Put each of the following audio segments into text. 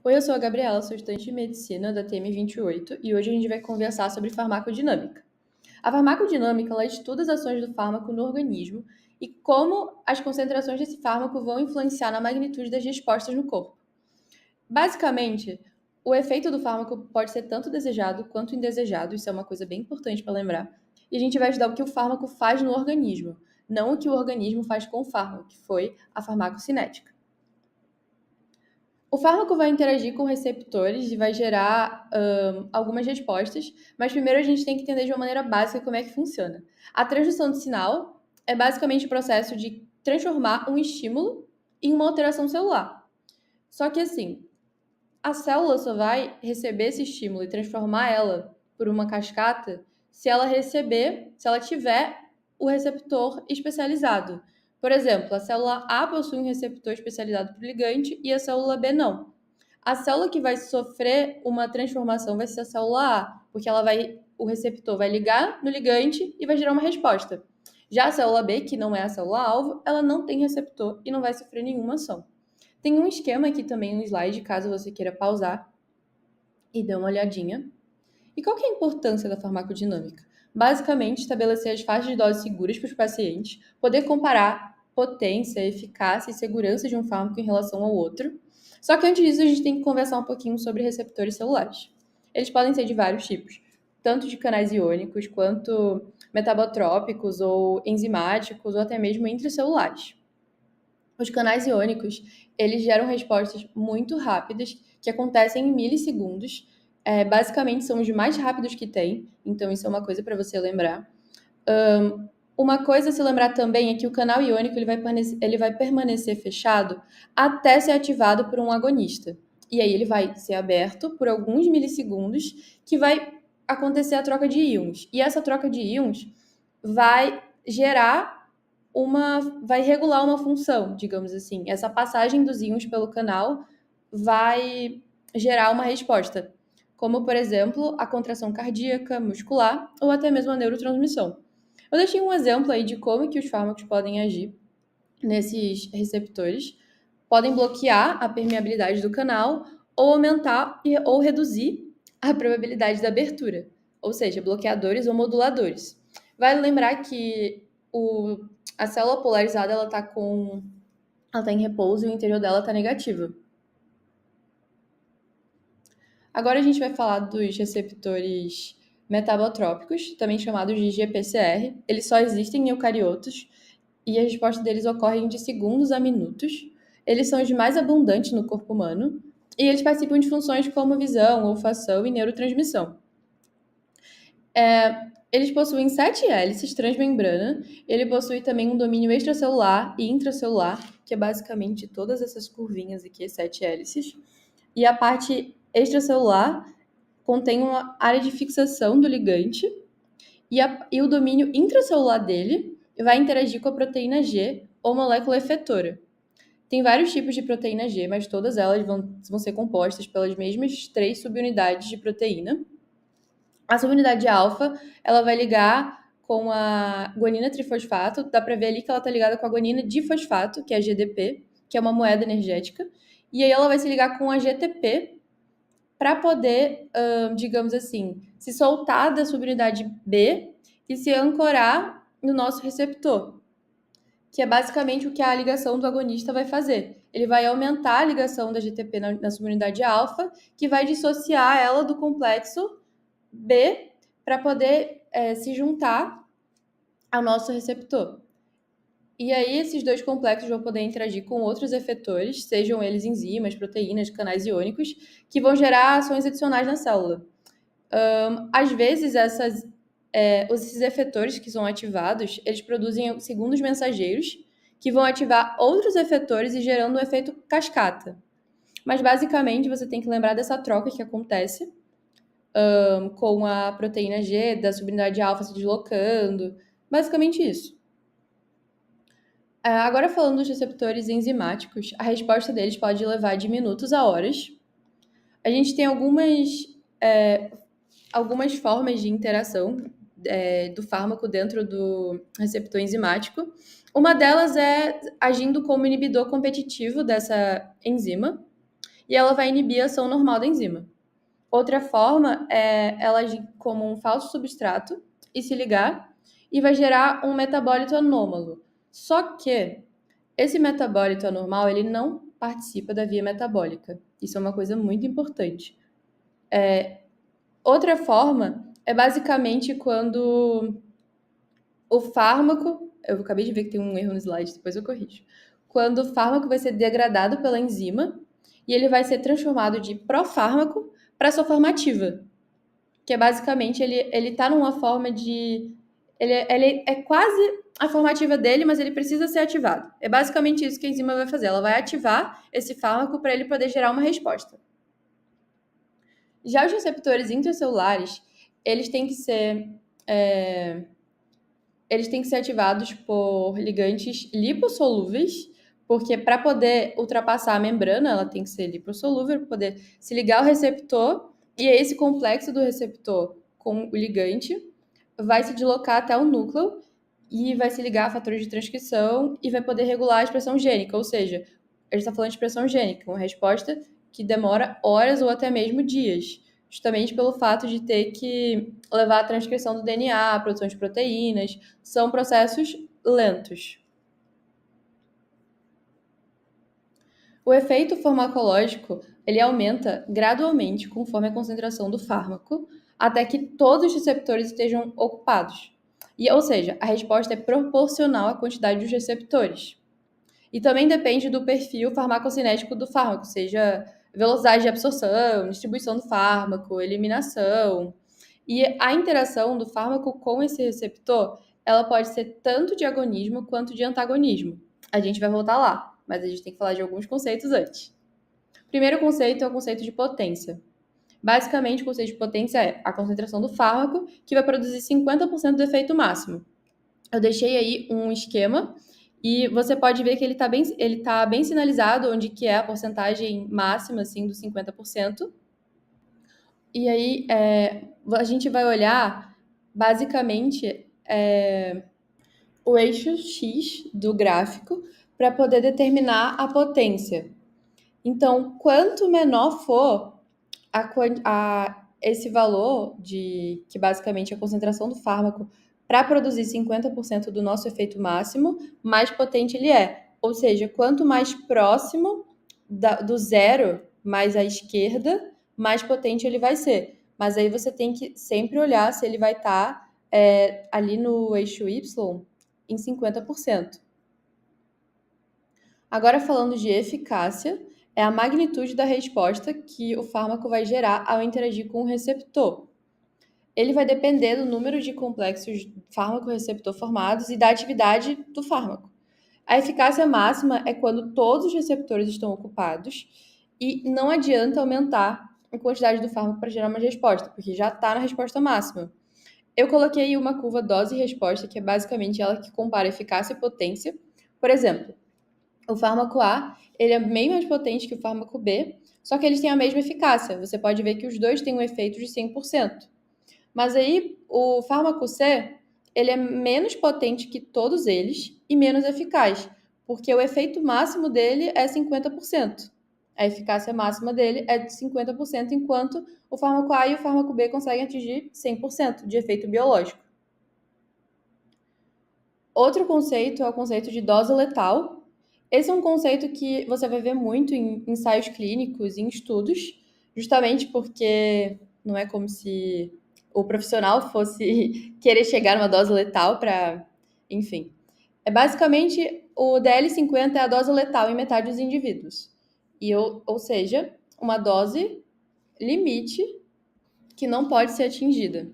Oi, eu sou a Gabriela, sou estudante de medicina da TM28 e hoje a gente vai conversar sobre farmacodinâmica. A farmacodinâmica ela estuda as ações do fármaco no organismo e como as concentrações desse fármaco vão influenciar na magnitude das respostas no corpo. Basicamente, o efeito do fármaco pode ser tanto desejado quanto indesejado, isso é uma coisa bem importante para lembrar. E a gente vai estudar o que o fármaco faz no organismo, não o que o organismo faz com o fármaco, que foi a farmacocinética. O fármaco vai interagir com receptores e vai gerar algumas respostas, mas primeiro a gente tem que entender de uma maneira básica como é que funciona. A transdução de sinal é basicamente o processo de transformar um estímulo em uma alteração celular. Só que assim, a célula só vai receber esse estímulo e transformar ela por uma cascata se ela tiver o receptor especializado. Por exemplo, a célula A possui um receptor especializado para o ligante e a célula B não. A célula que vai sofrer uma transformação vai ser a célula A, porque o receptor vai ligar no ligante e vai gerar uma resposta. Já a célula B, que não é a célula-alvo, ela não tem receptor e não vai sofrer nenhuma ação. Tem um esquema aqui também no slide, caso você queira pausar e dar uma olhadinha. E qual que é a importância da farmacodinâmica? Basicamente, estabelecer as faixas de dose seguras para os pacientes, poder comparar potência, eficácia e segurança de um fármaco em relação ao outro. Só que antes disso, a gente tem que conversar um pouquinho sobre receptores celulares. Eles podem ser de vários tipos, tanto de canais iônicos, quanto metabotrópicos ou enzimáticos, ou até mesmo intracelulares. Os canais iônicos, eles geram respostas muito rápidas, que acontecem em milissegundos. Basicamente, são os mais rápidos que tem, então isso é uma coisa para você lembrar. Uma coisa a se lembrar também é que o canal iônico ele vai permanecer fechado até ser ativado por um agonista. E aí ele vai ser aberto por alguns milissegundos, que vai acontecer a troca de íons. E essa troca de íons vai gerar vai regular uma função, digamos assim. Essa passagem dos íons pelo canal vai gerar uma resposta, como, por exemplo, a contração cardíaca, muscular ou até mesmo a neurotransmissão. Eu deixei um exemplo aí de como que os fármacos podem agir nesses receptores. Podem bloquear a permeabilidade do canal ou aumentar ou reduzir a probabilidade da abertura, ou seja, bloqueadores ou moduladores. Vale lembrar que a célula polarizada ela tá em repouso e o interior dela está negativo. Agora a gente vai falar dos receptores metabotrópicos, também chamados de GPCR. Eles só existem em eucariotos e a resposta deles ocorre de segundos a minutos. Eles são os mais abundantes no corpo humano e eles participam de funções como visão, olfação e neurotransmissão. Eles possuem 7 hélices transmembrana. Ele possui também um domínio extracelular e intracelular, que é basicamente todas essas curvinhas aqui, 7 hélices. E a parte extracelular contém uma área de fixação do ligante. E o domínio intracelular dele vai interagir com a proteína G ou molécula efetora. Tem vários tipos de proteína G, mas todas elas vão ser compostas pelas mesmas 3 subunidades de proteína. A subunidade alfa, ela vai ligar com a guanina trifosfato. Dá para ver ali que ela está ligada com a guanina difosfato, que é a GDP, que é uma moeda energética. E aí ela vai se ligar com a GTP para poder, digamos assim, se soltar da subunidade B e se ancorar no nosso receptor, que é basicamente o que a ligação do agonista vai fazer. Ele vai aumentar a ligação da GTP na subunidade alfa, que vai dissociar ela do complexo B para poder se juntar ao nosso receptor. E aí esses dois complexos vão poder interagir com outros efetores, sejam eles enzimas, proteínas, canais iônicos, que vão gerar ações adicionais na célula. Às vezes esses efetores que são ativados, eles produzem segundos mensageiros que vão ativar outros efetores e gerando um efeito cascata. Mas basicamente você tem que lembrar dessa troca que acontece com a proteína G, da subunidade alfa se deslocando. Basicamente isso. Agora falando dos receptores enzimáticos, a resposta deles pode levar de minutos a horas. A gente tem algumas formas de interação do fármaco dentro do receptor enzimático. Uma delas é agindo como inibidor competitivo dessa enzima. e ela vai inibir a ação normal da enzima. Outra forma é ela agir como um falso substrato e se ligar e vai gerar um metabólito anômalo. Só que esse metabólito anormal, ele não participa da via metabólica. Isso é uma coisa muito importante. Outra forma é basicamente quando o fármaco... Eu acabei de ver que tem um erro no slide, depois eu corrijo. Quando o fármaco vai ser degradado pela enzima e ele vai ser transformado de profármaco para sua forma ativa. Que é basicamente, ele tá numa forma de... Ele é quase a formativa dele, mas ele precisa ser ativado. É basicamente isso que a enzima vai fazer. Ela vai ativar esse fármaco para ele poder gerar uma resposta. Já os receptores intracelulares, eles têm que ser, eles têm que ser ativados por ligantes lipossolúveis, porque para poder ultrapassar a membrana, ela tem que ser lipossolúvel, para poder se ligar ao receptor, e esse complexo do receptor com o ligante vai se deslocar até o núcleo e vai se ligar a fatores de transcrição e vai poder regular a expressão gênica, ou seja, a gente está falando de expressão gênica, uma resposta que demora horas ou até mesmo dias, justamente pelo fato de ter que levar a transcrição do DNA, a produção de proteínas, são processos lentos. O efeito farmacológico, ele aumenta gradualmente conforme a concentração do fármaco, até que todos os receptores estejam ocupados. Ou seja, a resposta é proporcional à quantidade dos receptores. E também depende do perfil farmacocinético do fármaco, seja velocidade de absorção, distribuição do fármaco, eliminação. E a interação do fármaco com esse receptor, ela pode ser tanto de agonismo quanto de antagonismo. A gente vai voltar lá, mas a gente tem que falar de alguns conceitos antes. O primeiro conceito é o conceito de potência. Basicamente, o conceito de potência é a concentração do fármaco que vai produzir 50% do efeito máximo. Eu deixei aí um esquema e você pode ver que ele tá bem sinalizado onde que é a porcentagem máxima assim, dos 50%. E aí a gente vai olhar basicamente o eixo X do gráfico para poder determinar a potência. Então, quanto menor for esse valor que basicamente é a concentração do fármaco para produzir 50% do nosso efeito máximo, mais potente ele é. Ou seja, quanto mais próximo do zero, mais à esquerda, mais potente ele vai ser. Mas aí você tem que sempre olhar se ele vai estar ali no eixo Y em 50%. Agora, falando de eficácia, é a magnitude da resposta que o fármaco vai gerar ao interagir com o receptor. Ele vai depender do número de complexos fármaco-receptor formados e da atividade do fármaco. A eficácia máxima é quando todos os receptores estão ocupados e não adianta aumentar a quantidade do fármaco para gerar uma resposta, porque já está na resposta máxima. Eu coloquei uma curva dose e resposta, que é basicamente ela que compara eficácia e potência. Por exemplo, o fármaco A, ele é bem mais potente que o fármaco B, só que eles têm a mesma eficácia. Você pode ver que os dois têm um efeito de 100%. Mas aí, o fármaco C, ele é menos potente que todos eles e menos eficaz, porque o efeito máximo dele é 50%. A eficácia máxima dele é de 50%, enquanto o fármaco A e o fármaco B conseguem atingir 100% de efeito biológico. Outro conceito é o conceito de dose letal. Esse é um conceito que você vai ver muito em ensaios clínicos, em estudos, justamente porque não é como se o profissional fosse querer chegar numa dose letal para... Enfim. Basicamente, o DL50 é a dose letal em metade dos indivíduos. Ou seja, uma dose limite que não pode ser atingida.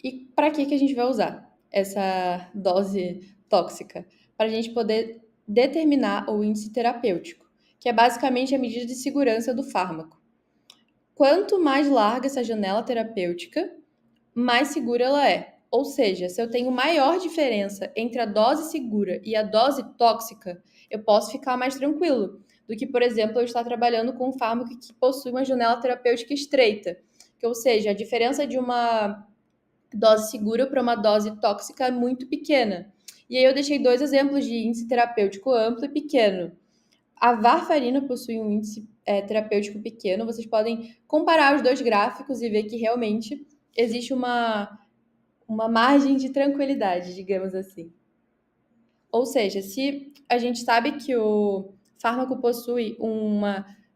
E para que a gente vai usar essa dose tóxica? Para a gente poder determinar o índice terapêutico, que é basicamente a medida de segurança do fármaco. Quanto mais larga essa janela terapêutica, mais segura ela é. Ou seja, se eu tenho maior diferença entre a dose segura e a dose tóxica, eu posso ficar mais tranquilo do que, por exemplo, eu estar trabalhando com um fármaco que possui uma janela terapêutica estreita. Ou seja, a diferença de uma dose segura para uma dose tóxica é muito pequena. E aí eu deixei dois exemplos de índice terapêutico amplo e pequeno. A varfarina possui um índice terapêutico pequeno. Vocês podem comparar os dois gráficos e ver que realmente existe uma margem de tranquilidade, digamos assim. Ou seja, se a gente sabe que o fármaco possui um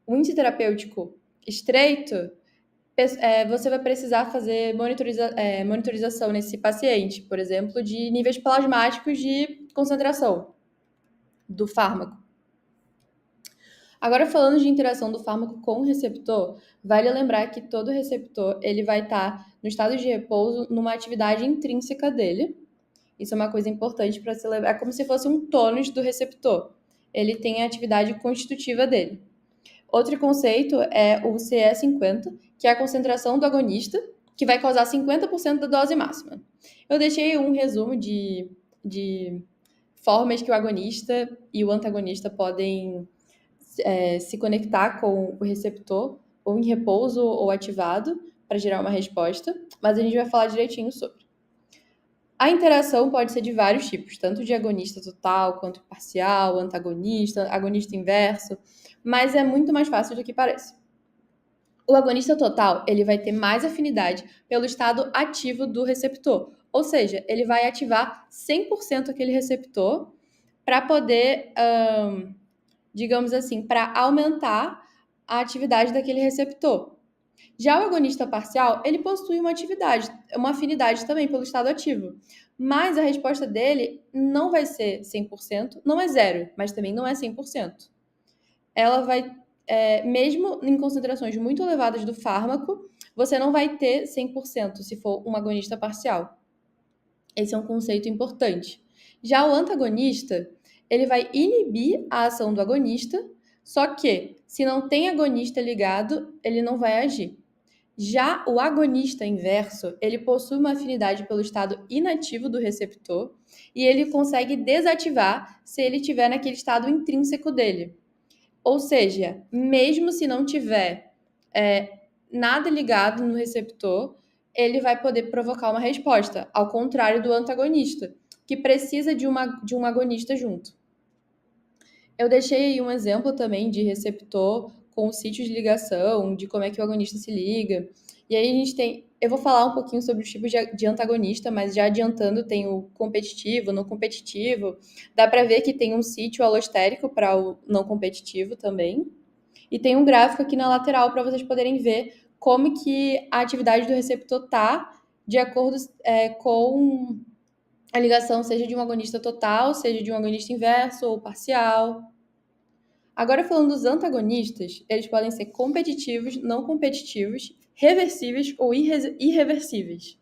índice terapêutico estreito, você vai precisar fazer monitorização nesse paciente, por exemplo, de níveis plasmáticos de concentração do fármaco. Agora, falando de interação do fármaco com o receptor, vale lembrar que todo receptor ele vai estar no estado de repouso numa atividade intrínseca dele. Isso é uma coisa importante para se lembrar. É como se fosse um tônus do receptor. Ele tem a atividade constitutiva dele. Outro conceito é o CE50, que é a concentração do agonista, que vai causar 50% da dose máxima. Eu deixei um resumo de formas que o agonista e o antagonista podem se conectar com o receptor, ou em repouso ou ativado, para gerar uma resposta, mas a gente vai falar direitinho sobre. A interação pode ser de vários tipos, tanto de agonista total quanto parcial, antagonista, agonista inverso, mas é muito mais fácil do que parece. O agonista total, ele vai ter mais afinidade pelo estado ativo do receptor, ou seja, ele vai ativar 100% aquele receptor para poder, digamos assim, para aumentar a atividade daquele receptor. Já o agonista parcial, ele possui uma afinidade também pelo estado ativo, mas a resposta dele não vai ser 100%, não é zero, mas também não é 100%. Ela vai, mesmo em concentrações muito elevadas do fármaco, você não vai ter 100% se for um agonista parcial. Esse é um conceito importante. Já o antagonista, ele vai inibir a ação do agonista, só que se não tem agonista ligado, ele não vai agir. Já o agonista inverso, ele possui uma afinidade pelo estado inativo do receptor e ele consegue desativar se ele estiver naquele estado intrínseco dele. Ou seja, mesmo se não tiver nada ligado no receptor, ele vai poder provocar uma resposta, ao contrário do antagonista, que precisa de um agonista junto. Eu deixei aí um exemplo também de receptor com sítios de ligação, de como é que o agonista se liga. E aí a gente tem. Eu vou falar um pouquinho sobre os tipos de antagonista, mas já adiantando, tem o competitivo, não competitivo. Dá para ver que tem um sítio alostérico para o não competitivo também. E tem um gráfico aqui na lateral para vocês poderem ver como que a atividade do receptor tá de acordo com a ligação, seja de um agonista total, seja de um agonista inverso ou parcial. Agora, falando dos antagonistas, eles podem ser competitivos, não competitivos, reversíveis ou irreversíveis.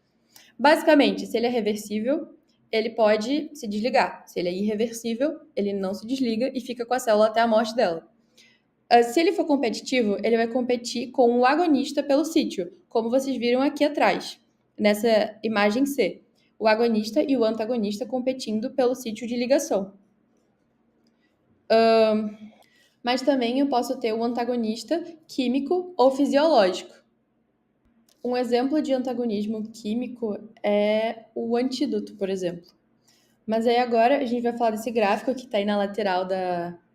Basicamente, se ele é reversível, ele pode se desligar. Se ele é irreversível, ele não se desliga e fica com a célula até a morte dela. Se ele for competitivo, ele vai competir com o agonista pelo sítio, como vocês viram aqui atrás, nessa imagem C. O agonista e o antagonista competindo pelo sítio de ligação. Mas também eu posso ter o antagonista químico ou fisiológico. Um exemplo de antagonismo químico é o antídoto, por exemplo. Mas aí agora a gente vai falar desse gráfico que está aí na lateral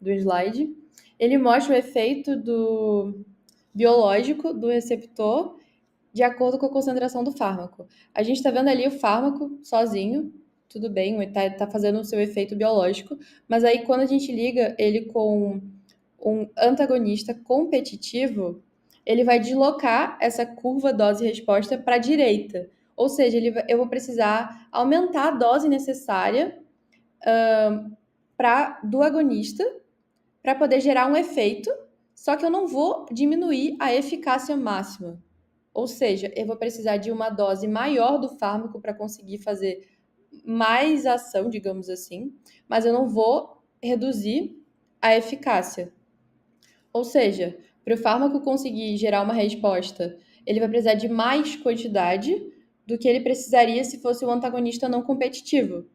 do slide. Ele mostra o efeito biológico do receptor de acordo com a concentração do fármaco. A gente está vendo ali o fármaco sozinho, tudo bem, está fazendo o seu efeito biológico, mas aí quando a gente liga ele com um antagonista competitivo, ele vai deslocar essa curva dose-resposta para a direita. Ou seja, eu vou precisar aumentar a dose necessária do agonista para poder gerar um efeito, só que eu não vou diminuir a eficácia máxima. Ou seja, eu vou precisar de uma dose maior do fármaco para conseguir fazer mais ação, digamos assim, mas eu não vou reduzir a eficácia. Ou seja, para o fármaco conseguir gerar uma resposta, ele vai precisar de mais quantidade do que ele precisaria se fosse um antagonista não competitivo,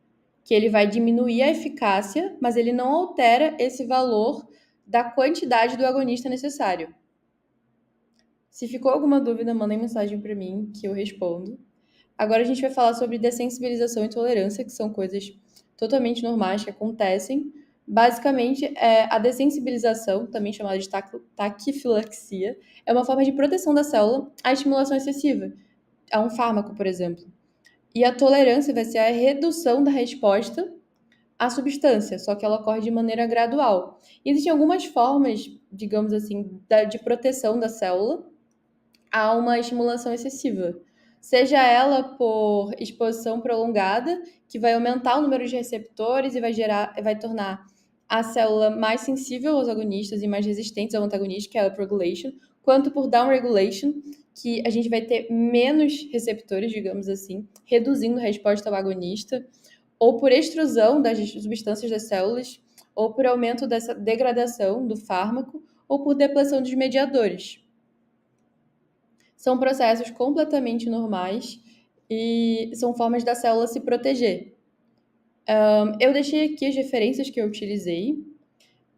que ele vai diminuir a eficácia, mas ele não altera esse valor da quantidade do agonista necessário. Se ficou alguma dúvida, mandem mensagem para mim que eu respondo. Agora a gente vai falar sobre dessensibilização e intolerância, que são coisas totalmente normais que acontecem, Basicamente, a dessensibilização, também chamada de taquifilaxia, é uma forma de proteção da célula à estimulação excessiva, a um fármaco, por exemplo. E a tolerância vai ser a redução da resposta à substância, só que ela ocorre de maneira gradual. E existem algumas formas, digamos assim, de proteção da célula a uma estimulação excessiva. Seja ela por exposição prolongada, que vai aumentar o número de receptores e vai tornar a célula mais sensível aos agonistas e mais resistentes ao antagonista, que é a upregulation, quanto por downregulation, que a gente vai ter menos receptores, digamos assim, reduzindo a resposta ao agonista, ou por extrusão das substâncias das células, ou por aumento dessa degradação do fármaco, ou por depleção dos mediadores. São processos completamente normais e são formas da célula se proteger. Eu deixei aqui as referências que eu utilizei.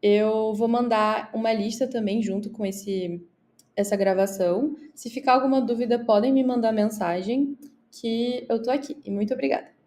Eu vou mandar uma lista também junto com essa gravação. Se ficar alguma dúvida, podem me mandar mensagem, que eu tô aqui. E muito obrigada.